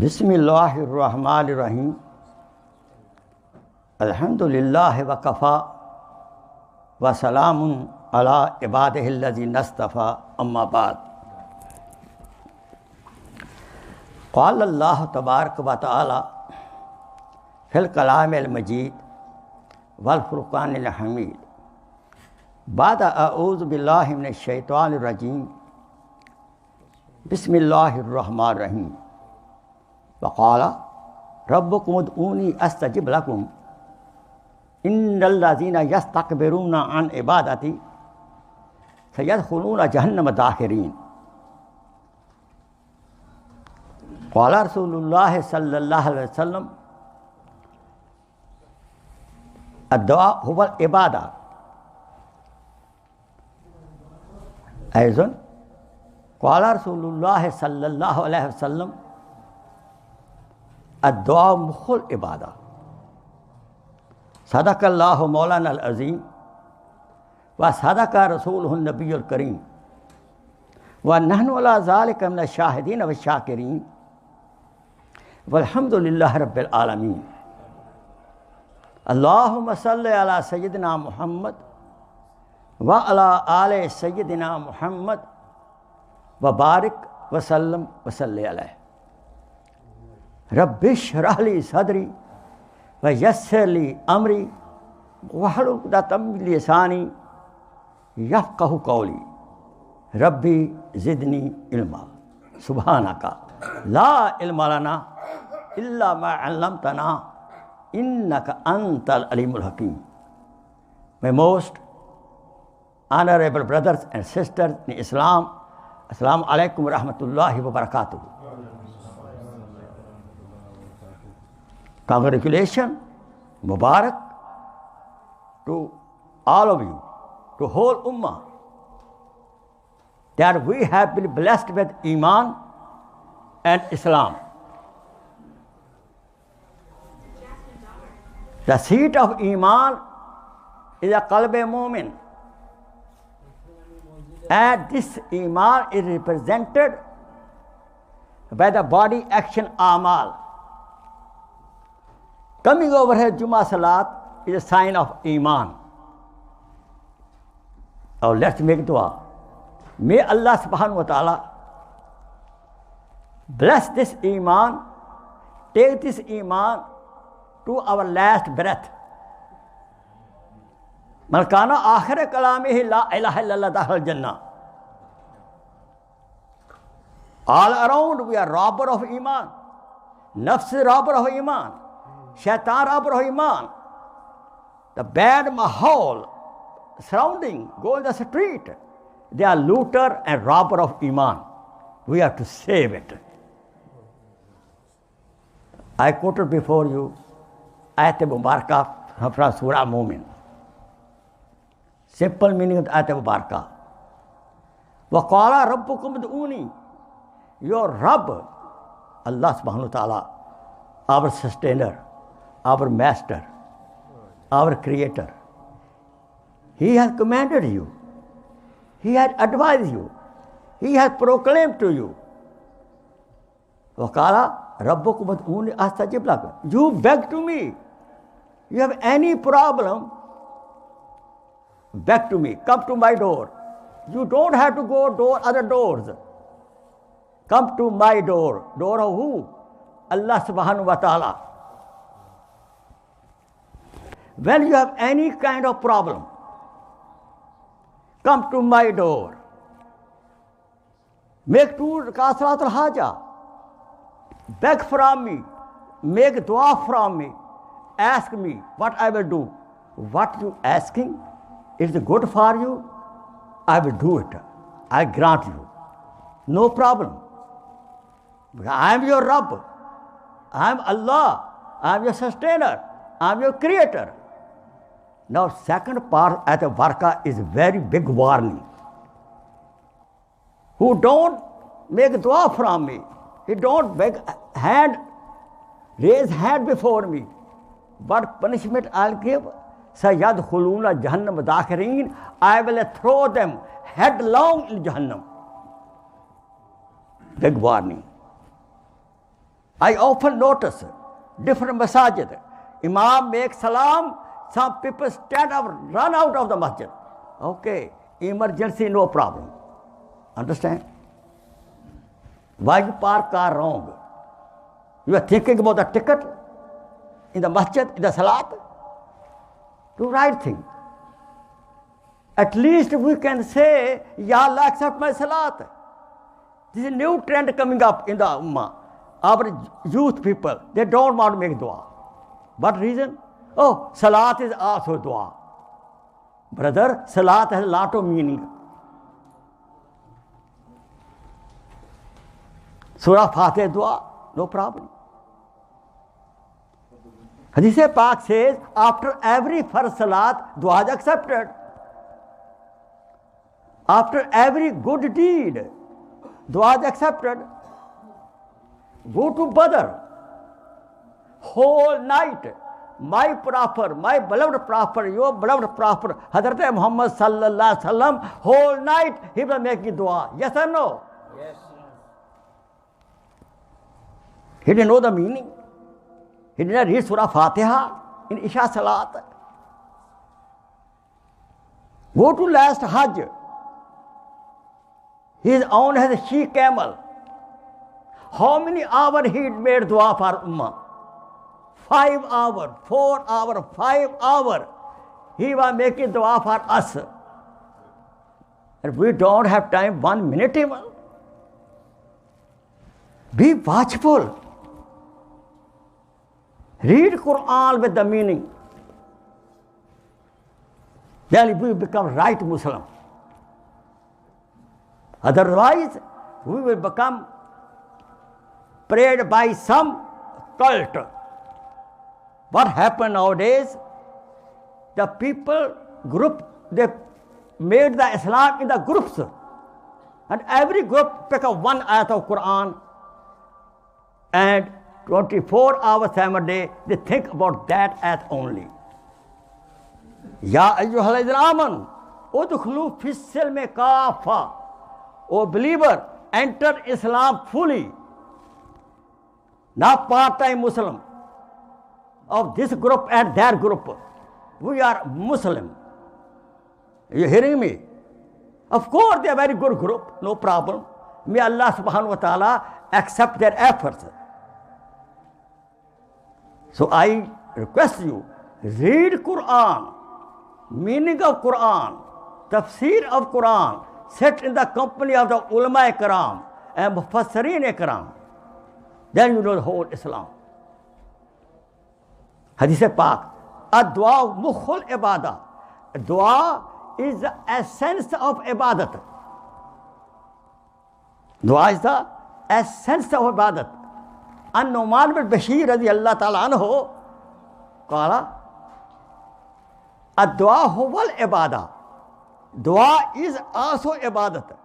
بسم اللہ الرحمن الرحیم الحمد للہ وکفا وسلام علی عبادہ الذین اصطفیٰ اما بعد قال اللہ تبارک و تعالی فی الکلام المجید والفرقان الحمید بعد اعوذ باللہ من الشیطان الرجیم بسم اللہ الرحمن الرحیم وقال ربکم ادعونی استجب لکم ان الذین یستکبرون عن عبادتی سیدخلون جہنم داخرین قال رسول اللہ صلی اللہ علیہ وسلم الدعاء هو العبادہ ایضا قال رسول اللہ صلی اللہ علیہ وسلم الدعاء مخ العبادہ صدق اللہ مولانا العظیم و صدق رسولہ النبی الکریم ونحن علی ذلک من الشاہدین والشاکرین والحمد للہ رب العالمین اللہم صلی علی سیدنا محمد وعلی آل سیدنا محمد وبارک وسلم وصلی علیہ رب اشرح لی صدری ویسر لی امری واحلل عقدۃ من لسانی یفقہوا قولی ربی زدنی علما سبحانک لا علم لنا الا ما علمتنا انک انت العلیم الحکیم. My most honorable brothers and sisters in Islam, Assalamu alaikum wa rahmatullahi wa barakatuh. Congratulations, Mubarak to all of you, to whole Ummah, that we have been blessed with Iman and Islam. The seat of Iman is a Qalb-e-Mu'min, and this Iman is represented by the body action Amal. Coming over here, Jummah Salat is a sign of Iman. Now let's make dua. May Allah subhanahu wa ta'ala bless this Iman, take this Iman to our last breath. Man kana akhir kalamihi la ilaha illallah dakhal jannah. All around we are robber of Iman. Nafs robber of Iman. Shaitan robber of Iman. The bad mahal surrounding, go in the street. They are looter and robber of Iman. We have to save it. I quoted before you Ayat Mubarakah from Surah Mu'min. Simple meaning of Ayat Mubarakah. وَقَالَ رَبُّكُمْ ادْعُونِي. Your Rabb, Allah subhanahu wa ta'ala, our sustainer, our master, our creator. He has commanded you. He has advised you. He has proclaimed to you. وَقَالَ رَبُّكُمْ ادْعُونِي أَسْتَجِبْ لَكُمْ. You beg to me. You have any problem, beg to me. Come to my door. You don't have to go door other doors. Come to my door. Door of who? Allah subhanahu wa ta'ala. When you have any kind of problem, come to my door. Make 2 rakat salat al-haja. Beg from me. Make dua from me. Ask me what I will do. What you asking is good for you, I will do it. I grant you. No problem. I am your Rabb. I am Allah. I am your sustainer. I am your creator. Now second part at the Varka is very big warning. Who don't make dua from me, he don't make hand, raise hand before me. What punishment I'll give? سَيَدْخُلُونَ جَهَنَّمَ دَاخِرِينَ. I will throw them headlong in Jahannam. Big warning. I often notice different masajid. Imam makes salam, some people stand up, run out of the masjid. Okay, emergency, no problem. Understand? Why you park car wrong? You are thinking about the ticket in the masjid, in the salat? Do right thing. At least we can say, Ya Allah, accept my salat. This is a new trend coming up in the ummah. Our youth people, they don't want to make dua. What reason? Oh, salat is also dua. Brother, salat has a lot of meaning. Surah Fatih dua, no problem. Hadith Pak says, after every first salat, dua is accepted. After every good deed, dua is accepted. Go to Badr. Whole night, my prophet, my beloved prophet, your beloved prophet, Hazrat Muhammad sallallahu alaihi wasallam, whole night he was making dua. Yes or no? Yes. He didn't know the meaning. He did not read Surah Fatiha in Isha Salat. Go to last Hajj. His own has a she camel. How many hours he made dua for Ummah? 5 hours, 4 hours, 5 hours. He was making dua for us. And we don't have time, 1 minute even. Be watchful. Read Quran with the meaning. Then we become right Muslim. Otherwise, we will become prayed by some cult. What happened nowadays? The people group, they made the Islam in the groups. And every group pick up one ayat of Quran. And 24 hours, 7 days, they think about that ayat only. Ya ayyuhalladhina amanu, udkhulu fis silmi kafa. O believer, enter Islam fully. Not part-time Muslim of this group and that group. We are Muslim. Are you hearing me? Of course, they are very good group, no problem. May Allah subhanahu wa ta'ala accept their efforts. So I request you, read Quran, meaning of Quran, tafsir of Quran, sit in the company of the ulama ikram and mufassirin ikram. Then you know the whole Islam. Hadith Pak, ad-dua mukhul ibadah. Dua is the essence of ibadat. Dua is the essence of ibadat. And Nu'man bin Bashir radiyallahu ta'ala anhu qala, ad-dua huwal ibadah. Dua is also ibadat.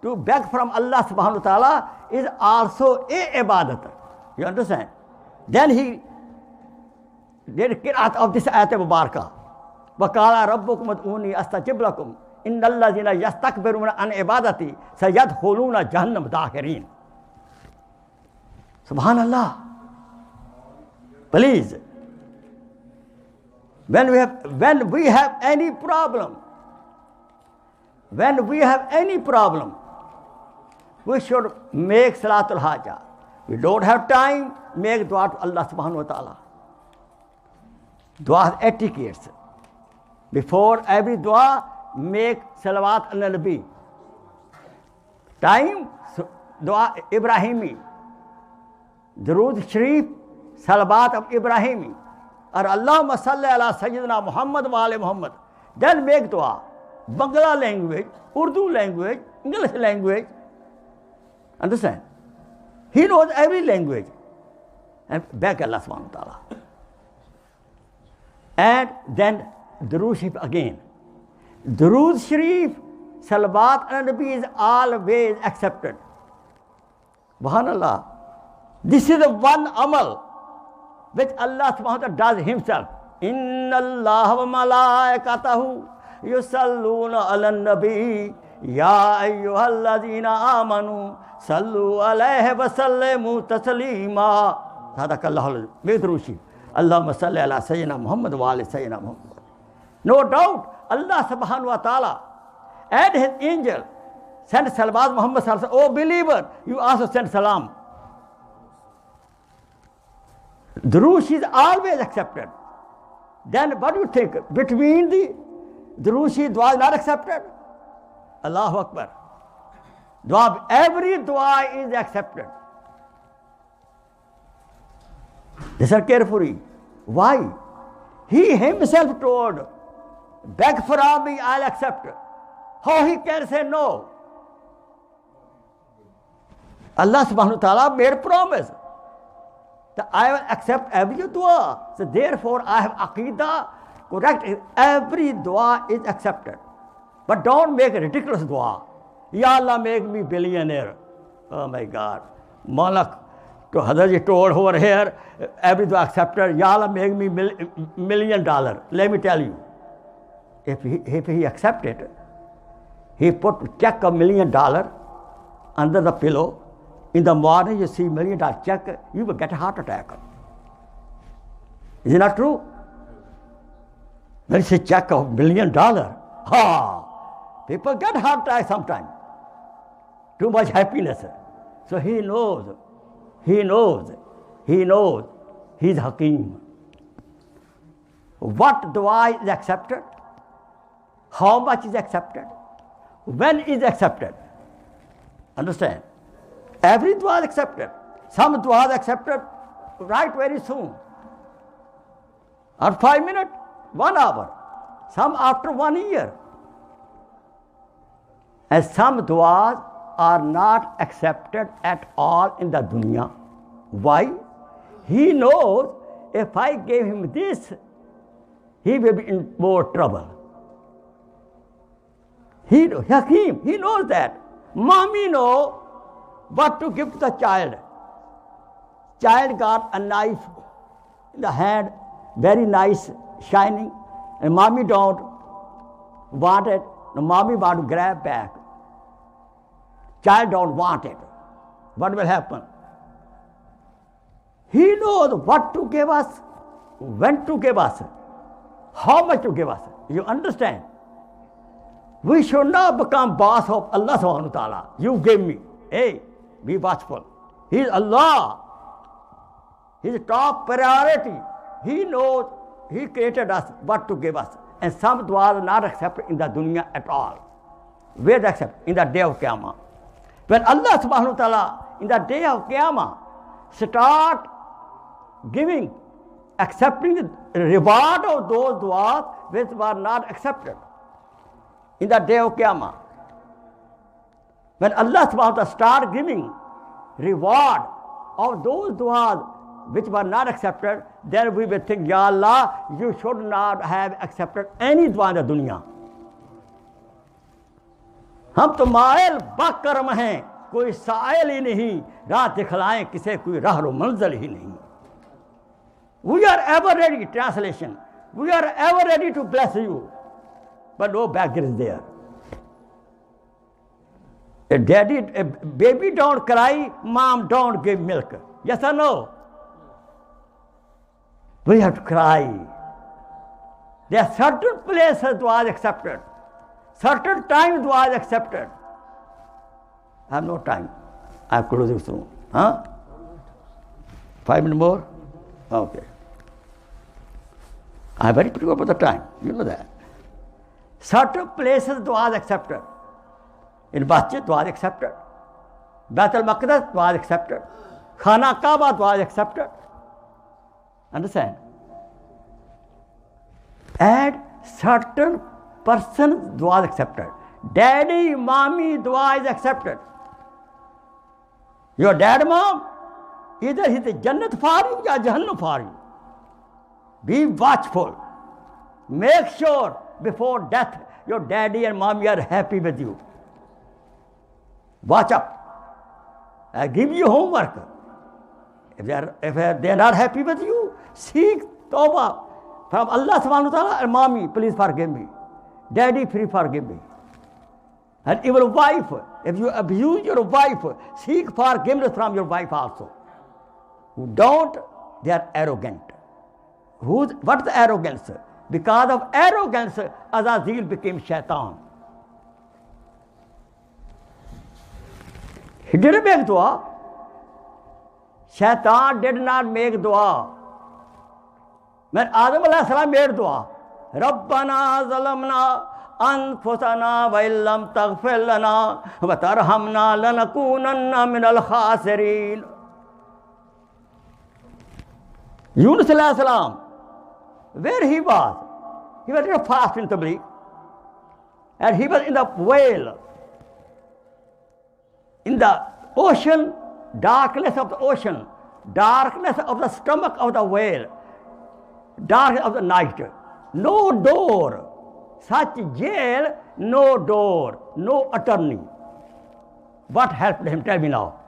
To beg from Allah subhanahu wa ta'ala is also a ibadat. You understand? Then he did qira'at of this ayat mubarakah. وَقَالَ رَبُّكُمْ ادْعُونِي أَسْتَجِبْ لَكُمْ إِنَّ الَّذِينَ يَسْتَكْبِرُونَ عَنْ عِبَادَتِي سَيَدْخُلُونَ جَهَنَّمَ دَاخِرِينَ. Subhanallah. Please. When we have any problem, we should make Salatul Haja. We don't have time, make dua to Allah subhanahu wa ta'ala. Dua etiquettes. Before every dua, make salawat al-Nabi. Time, dua Ibrahimi. Durood Sharif, salawat of Ibrahimi. Or Allahumma salli ala Sayyidina Muhammad wa ali Muhammad. Then make dua. Bangla language, Urdu language, English language. Understand? He knows every language. And beg Allah subhanahu wa ta'ala. And then Durood Sharif again. Durood Sharif, Salawat and Nabi is always accepted. Subhanallah. This is the one amal which Allah subhanahu wa ta'ala does himself. Inna Allah wa malaikatahu yusalluna ala nabi Ya ayyuhallazina amanu sallu alayhi wa sallimu taslima. Sadaqallahul Medrushi. Allahumma salli ala Sayyidina Muhammad wa ala Sayyidina Muhammad. No doubt, Allah subhanahu wa ta'ala and his angel sent Salawat Muhammad sallallahu alaihi wasallam. Oh believer, you also send salam. Durood is always accepted. Then what do you think? Between the Durood dua is not accepted? Allahu Akbar. Dua, every dua is accepted. Listen carefully. Why? He himself told, beg from me, I'll accept. How he can say no? Allah subhanahu wa ta'ala made promise that I will accept every dua. So therefore I have aqidah, correct, every dua is accepted. But don't make a ridiculous dua. Ya Allah, make me billionaire. Oh my God. Malak to Hazrat told over here, every dua accepted. Ya Allah, make me $1 million. Let me tell you, if he accepted, he put check $1 million under the pillow. In the morning, you see $1 million check, you will get a heart attack. Is it not true? When you see check of $1 million, people get heart attack sometimes. Too much happiness. So he knows. He's Hakim. What dua is accepted? How much is accepted? When is accepted? Understand? Every dua is accepted. Some dua is accepted right very soon. After 5 minutes, 1 hour. Some after 1 year. And some duas are not accepted at all in the dunya. Why? He knows if I gave him this, he will be in more trouble. Hakim, he knows that. Mommy knows what to give to the child. Child got a knife in the hand, very nice, shining, and mommy don't want it. No, mommy want to grab back. Child don't want it. What will happen? He knows what to give us, when to give us, how much to give us. You understand? We should not become boss of Allah subhanahu wa ta'ala. You give me. Hey, be watchful. He is Allah. His top priority. He knows, He created us, what to give us. And some du'as are not accepted in the dunya at all. Where they accept? In the day of Qiyamah. When Allah subhanahu wa ta'ala, in the day of Qiyamah, start giving, accepting the reward of those du'as which were not accepted. In the day of Qiyamah. When Allah subhanahu wa ta'ala start giving reward of those du'as which were not accepted, then we will think, Ya Allah, you should not have accepted any dua in the dunya. ہم تو مائل بکرم ہیں, کوئی سائل ہی نہیں, راہ دکھلائیں کسے کوئی راہ و منزل ہی نہیں. We are ever ready, translation. We are ever ready to bless you. But no beggar is there. A baby don't cry, mom don't give milk. Yes or no? We have to cry. There are certain places dua is accepted. Certain time dua is accepted. I have no time. I am closing soon. 5 minutes more? Okay. I am very particular about the time. You know that. Certain places dua is accepted. In Masjid, dua is accepted. Bait al-Maqdis, dua is accepted. Khana Kaaba, dua is accepted. Understand? And certain person dua is accepted. Daddy, mommy, dua is accepted. Your dad, mom, either he is Jannat for you or Jahannam for you. Be watchful. Make sure before death your daddy and mommy are happy with you. Watch up. I give you homework. If they are not happy with you, seek tawbah from Allah subhanahu wa ta'ala, and mommy, please forgive me. Daddy, please forgive me. And your wife, if you abuse your wife, seek forgiveness from your wife also. Who don't, they are arrogant. What's the arrogance? Because of arrogance, Azazil became Shaitan. He didn't make dua. Shaitan did not make dua. When Adam alayhi salam made dua, Rabbana zalamna anfusana wa illam taghfir lana wa tarhamna lanakunanna minal khasirin. Yunus alayhi salam, where he was in a fast in Tabligh, and he was in the whale, in the ocean, darkness of the ocean, darkness of the stomach of the whale, darkness of the night, no door, such jail, no door, no attorney. What helped him? Tell me now.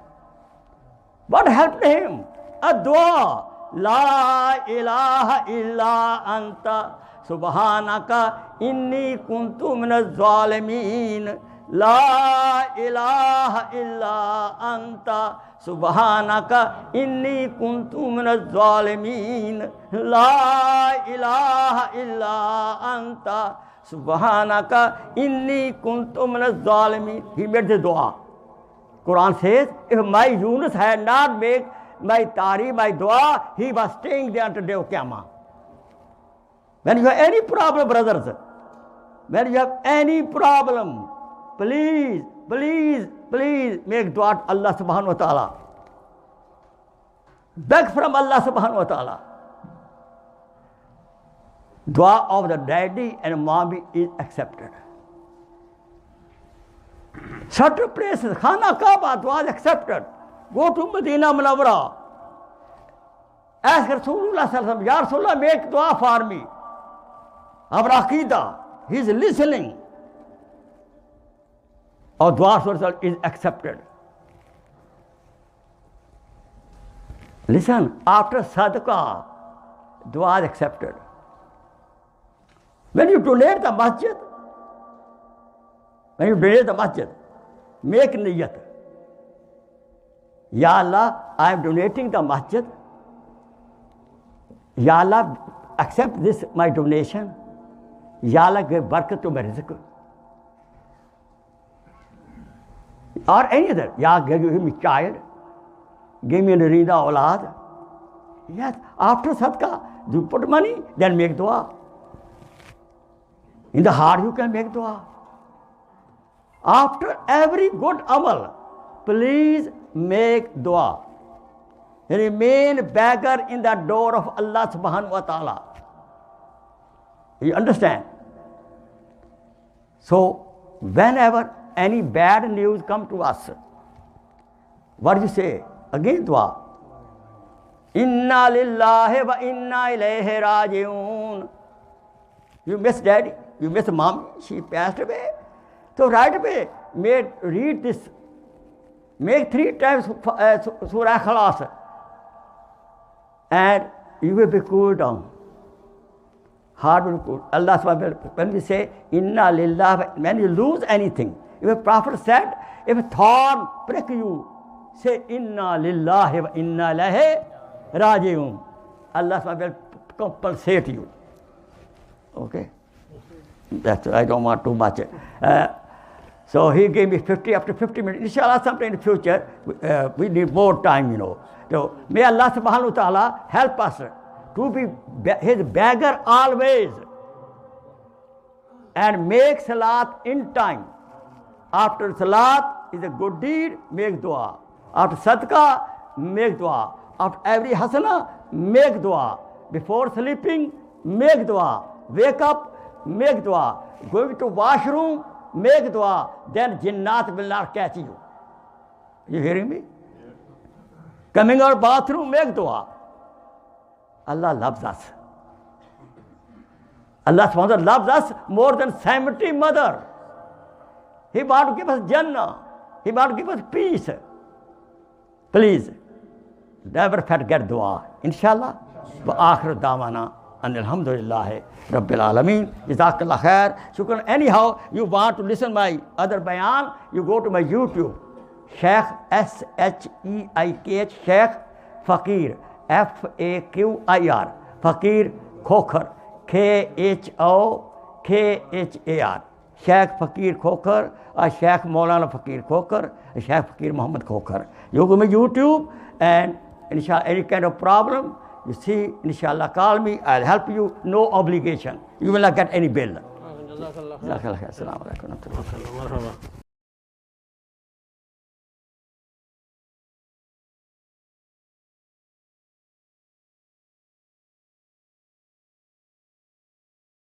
What helped him? A dua. La ilaha illa anta subhanaka inni kuntu minaz zalimin. La ilaha illa anta subhanaka inni kuntu minaz zalimin. La ilaha illa anta subhanaka inni kuntu minaz zalimin. He made the dua. Quran says, if my Yunus had not made my tari, my dua, he was staying there until day of Qiyamah. When you have any problem, brothers, when you have any problem, please, please, please make dua to Allah subhanahu wa ta'ala. Beg from Allah subhanahu wa ta'ala. Dua of the daddy and mommy is accepted. Certain places, Khana Kaaba, dua is accepted. Go to Medina Munawwara. Ask Rasulullah sallallahu alaihi wasallam, Ya Rasulullah, make dua for me. Our Aqidah, he is listening. Our dua is accepted. Listen, after sadaqah, dua is accepted. When you donate the masjid, make niyat. Ya Allah, I am donating the masjid. Ya Allah, accept this my donation. Ya Allah, give barakat to my rizq. Or any other. Ya Allah, give me a child. Give me a narida awlad. Yes, after sadaqah, you put money, then make dua. In the heart you can make dua. After every good amal, please make dua. Remain beggar in the door of Allah subhanahu wa ta'ala. You understand? So, whenever any bad news come to us, what do you say? Again dua. Inna lillahi wa inna ilayhi raji'un. You miss daddy, you miss mom, she passed away. So right away, read this. Make 3 times Surah Khalas. And you will be cooled down. Heart will cool. Allah subhanahu wa ta'ala, when we say, Inna lillah, when you lose anything, if a prophet said, if a thorn prick you, say, Inna lillahi wa inna ilayhi raji'un. Allah subhanahu wa ta'ala will compensate you. Okay? That's, I don't want too much. So he gave me 50, after 50 minutes. Inshallah, sometime in the future, we need more time, you know. So may Allah subhanahu wa ta'ala help us to be his beggar always. And make salat in time. After salat is a good deed, make dua. After sadaqah, make dua. After every hasana, make dua. Before sleeping, make dua. Wake up, make dua. Going to washroom, make dua. Then jinnat will not catch you. You hearing me? Coming out bathroom, make dua. Allah loves us. Allah subhanahu wa ta'ala loves us more than 70 mothers. He wants to give us Jannah. He wants to give us peace. Please, never forget dua. Inshallah. Wa akhir dawana. and alhamdulillah Rabbil Alameen. Jazakallah khair. Shukran. Anyhow, you want to listen my other bayan, you go to my YouTube. Sheikh SHEIKH, Sheikh Fakir, FAQIR, Fakir Khokhar, KHOKHAR. Sheikh Fakir Khokhar, or Sheikh Maulana Fakir Khokhar, Sheikh Fakir Muhammad Khokhar. You go to my YouTube, and inshallah, any kind of problem, you see, inshallah, call me, I'll help you, no obligation. You will not get any bill. جزاک اللہ Jazakallah khair. Assalamu alaikum. مرحبا